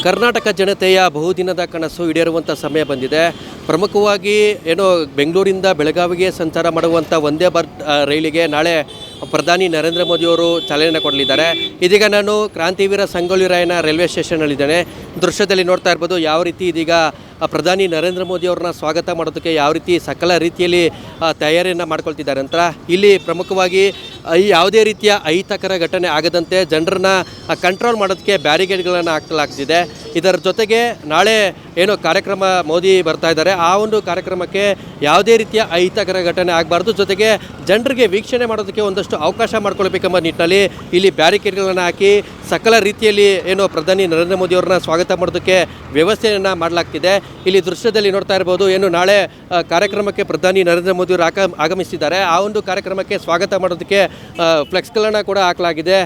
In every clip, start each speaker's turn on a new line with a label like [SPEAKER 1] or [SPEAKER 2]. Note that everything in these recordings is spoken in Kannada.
[SPEAKER 1] ಕರ್ನಾಟಕ ಜನತೆಯ ಬಹುದಿನದ ಕನಸು ಈಡೇರುವಂಥ ಸಮಯ ಬಂದಿದೆ. ಪ್ರಮುಖವಾಗಿ ಬೆಂಗಳೂರಿಂದ ಬೆಳಗಾವಿಗೆ ಸಂಚಾರ ಮಾಡುವಂಥ ವಂದೇ ಭಾರತ್ ರೈಲಿಗೆ ನಾಳೆ ಪ್ರಧಾನಿ ನರೇಂದ್ರ ಮೋದಿಯವರು ಚಾಲನೆ ಕೊಡಲಿದ್ದಾರೆ. ಇದೀಗ ನಾನು ಕ್ರಾಂತಿವೀರ ಸಂಗೊಳ್ಳಿ ರಾಯಣ್ಣ ರೈಲ್ವೆ ಸ್ಟೇಷನ್ನಲ್ಲಿದ್ದೇನೆ. ದೃಶ್ಯದಲ್ಲಿ ನೋಡ್ತಾ ಇರ್ಬೋದು ಯಾವ ರೀತಿ ಇದೀಗ ಪ್ರಧಾನಿ ನರೇಂದ್ರ ಮೋದಿಯವ್ರನ್ನ ಸ್ವಾಗತ ಮಾಡೋದಕ್ಕೆ ಯಾವ ರೀತಿ ಸಕಲ ರೀತಿಯಲ್ಲಿ ತಯಾರಿಯನ್ನು ಮಾಡ್ಕೊಳ್ತಿದ್ದಾರೆ ಅಂತ. ಇಲ್ಲಿ ಪ್ರಮುಖವಾಗಿ ಯಾವುದೇ ರೀತಿಯ ಅಹಿತಕರ ಘಟನೆ ಆಗದಂತೆ ಜನರನ್ನ ಕಂಟ್ರೋಲ್ ಮಾಡೋದಕ್ಕೆ ಬ್ಯಾರಿಗೇಡ್ಗಳನ್ನು ಹಾಕಲಾಗ್ತಿದೆ. ಇದರ ಜೊತೆಗೆ ನಾಳೆ ಕಾರ್ಯಕ್ರಮ ಮೋದಿ ಬರ್ತಾ ಇದ್ದಾರೆ, ಆ ಒಂದು ಕಾರ್ಯಕ್ರಮಕ್ಕೆ ಯಾವುದೇ ರೀತಿಯ ಅಹಿತಕರ ಘಟನೆ ಆಗಬಾರ್ದು, ಜೊತೆಗೆ ಜನರಿಗೆ ವೀಕ್ಷಣೆ ಮಾಡೋದಕ್ಕೆ ಒಂದಷ್ಟು ಅವಕಾಶ ಮಾಡ್ಕೊಳ್ಬೇಕೆಂಬ ನಿಟ್ಟಿನಲ್ಲಿ ಇಲ್ಲಿ ಬ್ಯಾರಿಕೇಡ್ಗಳನ್ನು ಹಾಕಿ ಸಕಲ ರೀತಿಯಲ್ಲಿ ಪ್ರಧಾನಿ ನರೇಂದ್ರ ಮೋದಿಯವ್ರನ್ನ ಸ್ವಾಗತ ಮಾಡೋದಕ್ಕೆ ವ್ಯವಸ್ಥೆಯನ್ನು ಮಾಡಲಾಗ್ತಿದೆ. ಇಲ್ಲಿ ದೃಶ್ಯದಲ್ಲಿ ನೋಡ್ತಾ ಇರ್ಬೋದು ನಾಳೆ ಕಾರ್ಯಕ್ರಮಕ್ಕೆ ಪ್ರಧಾನಿ ನರೇಂದ್ರ ಮೋದಿಯವರು ಆಗಮಿಸಿದ್ದಾರೆ. ಆ ಒಂದು ಕಾರ್ಯಕ್ರಮಕ್ಕೆ ಸ್ವಾಗತ ಮಾಡೋದಕ್ಕೆ ಫ್ಲೆಕ್ಸ್ಗಳನ್ನು ಕೂಡ ಹಾಕಲಾಗಿದೆ.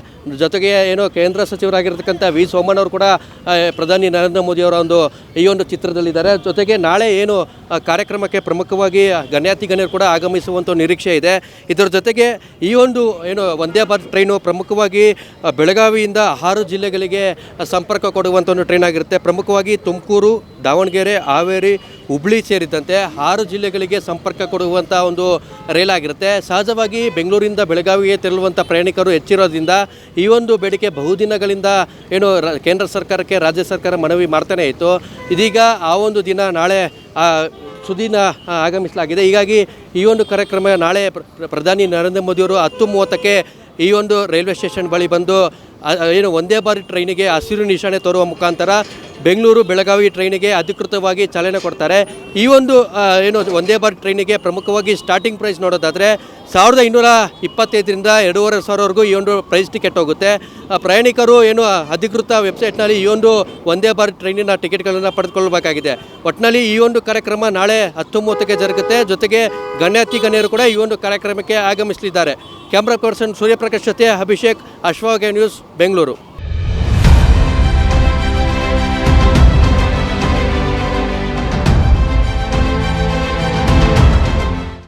[SPEAKER 1] ಜೊತೆಗೆ ಕೇಂದ್ರ ಸಚಿವರಾಗಿರ್ತಕ್ಕಂಥ ವಿ ಸೋಮಣ್ಣವರು ಕೂಡ ಪ್ರಧಾನಿ ನರೇಂದ್ರ ಮೋದಿಯವರ ಈ ಒಂದು ಚಿತ್ರದಲ್ಲಿದ್ದಾರೆ. ಜೊತೆಗೆ ನಾಳೆ ಕಾರ್ಯಕ್ರಮಕ್ಕೆ ಪ್ರಮುಖವಾಗಿ ಗಣ್ಯರು ಕೂಡ ಆಗಮಿಸುವಂಥ ನಿರೀಕ್ಷೆ ಇದೆ. ಇದರ ಜೊತೆಗೆ ಈ ಒಂದು ವಂದೇ ಭಾರತ್ ಟ್ರೈನು ಪ್ರಮುಖವಾಗಿ ಬೆಳಗಾವಿಯಿಂದ 6 ಜಿಲ್ಲೆಗಳಿಗೆ ಸಂಪರ್ಕ ಕೊಡುವಂಥ ಒಂದು ಟ್ರೈನ್ ಆಗಿರುತ್ತೆ. ಪ್ರಮುಖವಾಗಿ ತುಮಕೂರು, ದಾವಣಗೆರೆ, ಹಾವೇರಿ, ಹುಬ್ಳಿ ಸೇರಿದಂತೆ 6 ಜಿಲ್ಲೆಗಳಿಗೆ ಸಂಪರ್ಕ ಕೊಡುವಂಥ ಒಂದು ರೈಲ್ ಆಗಿರುತ್ತೆ. ಸಹಜವಾಗಿ ಬೆಂಗಳೂರಿಂದ ಬೆಳಗಾವಿಗೆ ತೆರಳುವಂಥ ಪ್ರಯಾಣಿಕರು ಹೆಚ್ಚಿರೋದ್ರಿಂದ ಈ ಒಂದು ಬೇಡಿಕೆ ಬಹುದಿನಗಳಿಂದ ಕೇಂದ್ರ ಸರ್ಕಾರಕ್ಕೆ ರಾಜ್ಯ ಸರ್ಕಾರ ಮನವಿ ಮಾಡ್ತಾನೆ ಇತ್ತು. ಇದೀಗ ಆ ಒಂದು ದಿನ ನಾಳೆ ಸುದಿನ ಆಗಮಿಸಲಾಗಿದೆ. ಹೀಗಾಗಿ ಈ ಒಂದು ಕಾರ್ಯಕ್ರಮ ನಾಳೆ ಪ್ರಧಾನಿ ನರೇಂದ್ರ ಮೋದಿಯವರು 10:30ಕ್ಕೆ ಈ ಒಂದು ರೈಲ್ವೆ ಸ್ಟೇಷನ್ ಬಳಿ ಬಂದು ವಂದೇ ಭಾರತ್ ಟ್ರೈನಿಗೆ ಹಸಿರು ನಿಶಾನೆ ತೋರುವ ಮುಖಾಂತರ ಬೆಂಗಳೂರು ಬೆಳಗಾವಿ ಟ್ರೈನಿಗೆ ಅಧಿಕೃತವಾಗಿ ಚಾಲನೆ ಕೊಡ್ತಾರೆ. ಈ ಒಂದು ವಂದೇ ಭಾರತ್ ಟ್ರೈನಿಗೆ ಪ್ರಮುಖವಾಗಿ ಸ್ಟಾರ್ಟಿಂಗ್ ಪ್ರೈಸ್ ನೋಡೋದಾದರೆ 1,525ರಿಂದ 2,500ವರೆಗೂ ಈ ಒಂದು ಪ್ರೈಸ್ ಟಿಕೆಟ್ ಹೋಗುತ್ತೆ. ಪ್ರಯಾಣಿಕರು ಅಧಿಕೃತ ವೆಬ್ಸೈಟ್ನಲ್ಲಿ ಈ ಒಂದು ವಂದೇ ಭಾರತ್ ಟ್ರೈನಿನ ಟಿಕೆಟ್ಗಳನ್ನು ಪಡೆದುಕೊಳ್ಳಬೇಕಾಗಿದೆ. ಒಟ್ಟಿನಲ್ಲಿ ಈ ಒಂದು ಕಾರ್ಯಕ್ರಮ ನಾಳೆ 10:30ಕ್ಕೆ ಜರುಗುತ್ತೆ. ಜೊತೆಗೆ ಗಣ್ಯರು ಕೂಡ ಈ ಒಂದು ಕಾರ್ಯಕ್ರಮಕ್ಕೆ ಆಗಮಿಸಲಿದ್ದಾರೆ. ಕ್ಯಾಮ್ರಾ ಪರ್ಸನ್ ಸೂರ್ಯಪ್ರಕಾಶ್ ಜೊತೆ ಅಭಿಷೇಕ್, ಅಶ್ವಾಗ್ ನ್ಯೂಸ್, ಬೆಂಗಳೂರು.